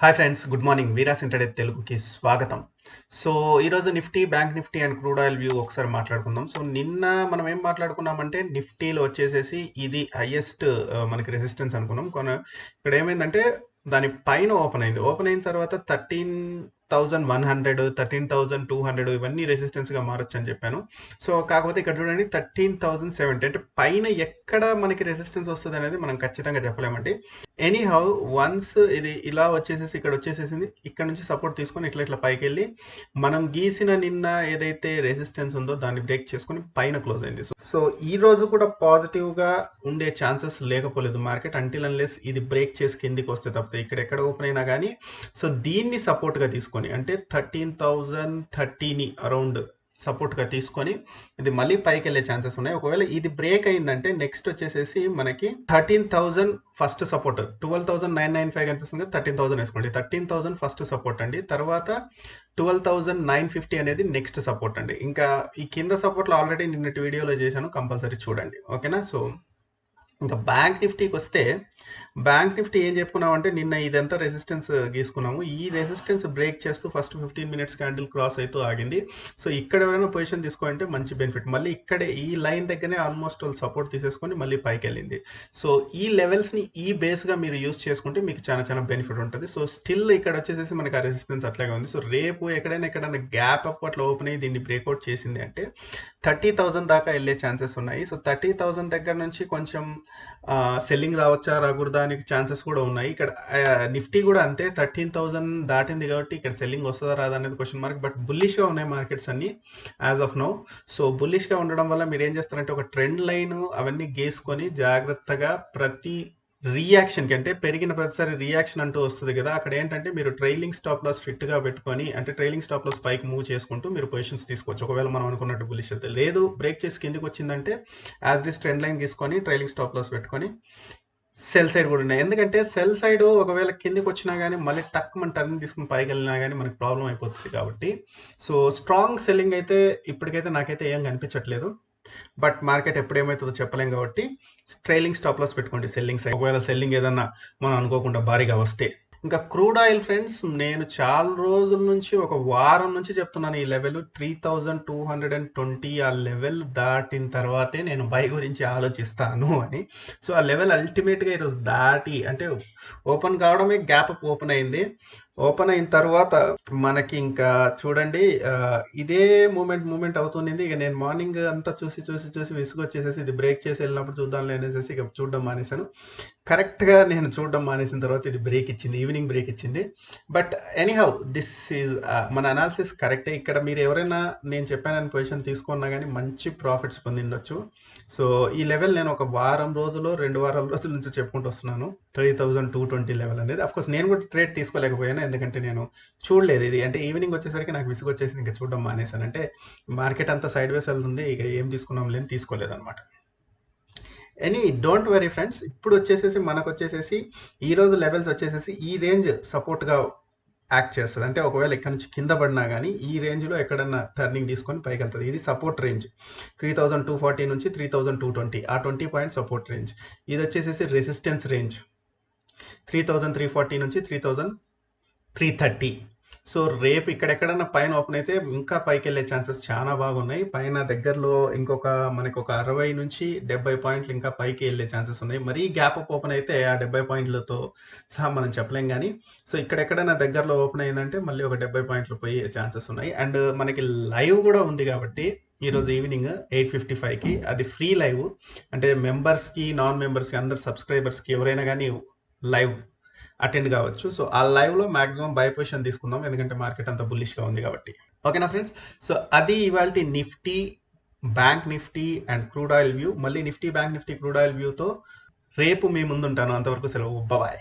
Hi friends, good morning. Veeras intraday తెలుగుకి స్వాగతం. So ఈరోజు Nifty, bank Nifty and crude oil view ఒకసారి మాట్లాడుకుందాం. సో నిన్న మనం ఏం మాట్లాడుకున్నామంటే నిఫ్టీలో వచ్చేసేసి ఇది హైయెస్ట్ మనకి రెసిస్టెన్స్ అనుకున్నాం. ఇక్కడ ఏమైందంటే దాని పైన ఓపెన్ అయింది. ఓపెన్ అయిన తర్వాత 13,100, 13,200 ఇవన్నీ రెసిస్టెన్స్ గా మారొచ్చు అని చెప్పాను. సో కాకపోతే ఇక్కడ చూడండి 13,070 అంటే పైన ఎక్కడ మనకి రెసిస్టెన్స్ వస్తుంది అనేది మనం ఖచ్చితంగా చెప్పలేమండి. ఎనీ హౌ వన్స్ ఇది ఇలా వచ్చేసేసి ఇక్కడ వచ్చేసేసింది. ఇక్కడ నుంచి సపోర్ట్ తీసుకొని ఇట్లా ఇట్లా పైకి వెళ్ళి మనం గీసిన నిన్న ఏదైతే రెసిస్టెన్స్ ఉందో దాన్ని బ్రేక్ చేసుకొని పైన క్లోజ్ అయింది. సో ఈ రోజు కూడా పాజిటివ్ గా ఉండే ఛాన్సెస్ లేకపోలేదు మార్కెట్ అంటిల్ అన్లెస్ ఇది బ్రేక్ చేసి కిందికి వస్తే తప్పితే ఇక్కడ ఎక్కడ ఓపెన్ అయినా కానీ. సో దీన్ని సపోర్ట్ గా తీసుకొని అంటే 13,030ని అరౌండ్ సపోర్ట్ గా తీసుకొని ఇది మళ్ళీ పైకి వెళ్ళే ఛాన్సెస్ ఉన్నాయి. ఒకవేళ ఇది బ్రేక్ అయిందంటే నెక్స్ట్ వచ్చేసేసి మనకి 13,000 ఫస్ట్ సపోర్ట్, 12,995 కనిపిస్తుంది, 13,000 వేసుకోండి. 13,000 ఫస్ట్ సపోర్ట్ అండి. తర్వాత 12,950 అనేది నెక్స్ట్ సపోర్ట్ అండి. ఇంకా ఈ కింద సపోర్ట్లు ఆల్రెడీ నిన్నటి వీడియోలో చేశాను, కంపల్సరీ చూడండి. ఓకేనా? సో ఇంకా బ్యాంక్ నిఫ్టీకి వస్తే బ్యాంక్ నిఫ్టీ ఏం చెప్పుకున్నామంటే నిన్న ఇదంతా రెసిస్టెన్స్ గీసుకున్నాము. ఈ రెసిస్టెన్స్ బ్రేక్ చేస్తూ ఫస్ట్ 15 మినిట్స్ క్యాండిల్ క్రాస్ అయితే ఆగింది. సో ఇక్కడ ఎవరైనా పొజిషన్ తీసుకోవాలంటే మంచి బెనిఫిట్. మళ్ళీ ఇక్కడే ఈ లైన్ దగ్గరనే ఆల్మోస్ట్ సపోర్ట్ తీసేసుకొని మళ్ళీ పైకి వెళ్ళింది. సో ఈ లెవెల్స్ని ఈ బేస్గా మీరు యూస్ చేసుకుంటే మీకు చాలా చాలా బెనిఫిట్ ఉంటుంది. సో స్టిల్ ఇక్కడ వచ్చేసేసి మనకి ఆ రెసిస్టెన్స్ అట్లాగే ఉంది. సో రేపు ఎక్కడైనా గ్యాప్ అప్ అట్లా ఓపెన్ అయ్యి దీన్ని బ్రేక్అవుట్ చేసింది అంటే 30,000 దాకా వెళ్ళే ఛాన్సెస్ ఉన్నాయి. సో 30,000 దగ్గర నుంచి కొంచెం సెల్లింగ్ రావచ్చా రాకూడదా అనే ఛాన్సెస్ కూడా ఉన్నాయి. ఇక్కడ నిఫ్టీ కూడా అంతే 13,000 దాటింది కాబట్టి ఇక్కడ సెల్లింగ్ వస్తుందా రాదా అనేది క్వశ్చన్ మార్క్. బట్ బుల్లిష్ గా ఉన్నాయి మార్కెట్స్ అన్ని as of now. So bullish గా ఉండడం వల్ల మీరు ఏం చేస్తారంటే ఒక ట్రెండ్ లైన్ అవన్నీ గీసుకొని జాగ్రత్తగా ప్రతి రియాక్షన్ కి, అంటే పెరిగిన ప్రతిసారి రియాక్షన్ అంటూ వస్తుంది కదా, అక్కడ ఏంటంటే మీరు ట్రైలింగ్ స్టాప్ లాస్ స్ట్రిక్ట్ గా పెట్టుకొని అంటే ట్రైలింగ్ స్టాప్ లాస్ పైకి మూవ్ చేసుకుంటూ మీరు పొజిషన్స్ తీసుకోవచ్చు. ఒకవేళ మనం అనుకున్నట్టు బుల్లిష్ అయితే లేదు, బ్రేక్ చేసి కిందికి వచ్చిందంటే యాజ్ డిస్ ట్రెండ్ లైన్ తీసుకొని ట్రైలింగ్ స్టాప్ లాస్ పెట్టుకొని సెల్ సైడ్ కూడా ఉన్నాయి. ఎందుకంటే సెల్ సైడ్ ఒకవేళ కిందికి వచ్చినా కానీ మళ్ళీ టక్ మన టర్న్ తీసుకుని పైకి వెళ్ళినా కానీ మనకి ప్రాబ్లం అయిపోతుంది కాబట్టి. సో స్ట్రాంగ్ సెల్లింగ్ అయితే ఇప్పటికైతే నాకైతే ఏం కనిపించట్లేదు. బట్ మార్కెట్ ఎప్పుడు ఏమవుతుందో చెప్పలేం కాబట్టి ట్రైలింగ్ స్టాప్ లాస్ పెట్టుకోండి సెల్లింగ్ సైడ్, ఒకవేళ సెల్లింగ్ ఏదన్నా మనం అనుకోకుండా భారీగా వస్తే. ఇంకా క్రూడ్ ఆయిల్ ఫ్రెండ్స్, నేను చాలా రోజుల నుంచి ఒక వారం నుంచి చెప్తున్నాను ఈ లెవెల్ 3,220 ఆ లెవెల్ దాటిన తర్వాతే నేను బై గురించి ఆలోచిస్తాను అని. సో ఆ లెవెల్ అల్టిమేట్గా ఈరోజు దాటి అంటే ఓపెన్ కావడమే గ్యాప్ అప్ ఓపెన్ అయింది. ఓపెన్ అయిన తర్వాత మనకి ఇంకా చూడండి ఇదే మూమెంట్ అవుతుంది. ఇక నేను మార్నింగ్ అంతా చూసి విసుగు వచ్చేసేసి ఇది బ్రేక్ చేసి వెళ్ళినప్పుడు చూద్దాం అనేసి ఇక చూడడం మానేశాను. కరెక్ట్గా నేను చూడడం మానేసిన తర్వాత ఇది బ్రేక్ ఇచ్చింది, ఈవినింగ్ బ్రేక్ ఇచ్చింది. బట్ ఎనీహౌ దిస్ ఈజ్ మన అనాలిసిస్ కరెక్టే. ఇక్కడ మీరు ఎవరైనా నేను చెప్పానని పొజిషన్ తీసుకున్నా కానీ మంచి ప్రాఫిట్స్ పొందిండొచ్చు. సో ఈ లెవెల్ నేను ఒక వారం రోజులు 2 వారాల రోజుల నుంచి చెప్పుకుంటూ వస్తున్నాను, 3,220 లెవెల్ అనేది. అఫ్కోర్స్ నేను కూడా ట్రేడ్ తీసుకోలేకపోయాను, ఎందుకంటే నేను చూడలేదు ఇది. అంటే ఈవినింగ్ వచ్చేసరికి నాకు విసుగు వచ్చేసి ఇంకా చూడడం మానేశాను. అంటే మార్కెట్ అంతా సైడ్ వేస్ వెళ్తుంది, ఇక ఏం తీసుకున్నాం లేని తీసుకోలేదు అనమాట. డోంట్ వరీ ఫ్రెండ్స్, ఇప్పుడు వచ్చేసేసి మనకు వచ్చేసేసి ఈ రోజు లెవెల్స్ వచ్చేసేసి ఈ రేంజ్ సపోర్ట్గా యాక్ట్ చేస్తుంది. అంటే ఒకవేళ ఇక్కడ నుంచి కింద పడినా కానీ ఈ రేంజ్లో ఎక్కడన్నా టర్నింగ్ తీసుకొని పైకి వెళ్తుంది. ఇది సపోర్ట్ రేంజ్ 3,240 నుంచి 3,220, ఆ 20 పాయింట్ సపోర్ట్ రేంజ్. ఇది వచ్చేసేసి రెసిస్టెన్స్ రేంజ్ 3,340 నుంచి 3,330. సో రేపు ఇక్కడెక్కడన్నా పైన ఓపెన్ అయితే ఇంకా పైకి వెళ్ళే ఛాన్సెస్ చాలా బాగున్నాయి. పైన దగ్గరలో ఇంకొక మనకి ఒక 60 నుంచి 70 పాయింట్లు ఇంకా పైకి వెళ్ళే ఛాన్సెస్ ఉన్నాయి. మరీ గ్యాప్ అప్ ఓపెన్ అయితే ఆ 70 పాయింట్లతో సహా మనం చెప్పలేం కానీ. సో ఇక్కడెక్కడైనా దగ్గరలో ఓపెన్ అయిందంటే మళ్ళీ ఒక 70 పాయింట్లు పోయే ఛాన్సెస్ ఉన్నాయి. అండ్ మనకి లైవ్ కూడా ఉంది కాబట్టి ఈరోజు ఈవినింగ్ 8:55కి అది ఫ్రీ లైవ్. అంటే మెంబర్స్కి, నాన్ మెంబర్స్కి, అందరు సబ్స్క్రైబర్స్కి ఎవరైనా కానీ లైవ్ అటెండ్ కావచ్చు. సో ఆ లైవ్లో మాక్సిమం బై పొజిషన్ తీసుకుందాం, ఎందుకంటే మార్కెట్ అంతా బుల్లిష్గా ఉంది కాబట్టి. ఓకేనా ఫ్రెండ్స్? సో అది ఇవాళ Nifty, bank Nifty and crude oil view. మళ్ళీ Nifty, bank Nifty, crude oil వ్యూతో రేపు మీ ముందుంటాను. అంతవరకు సెలవు, బాయ్.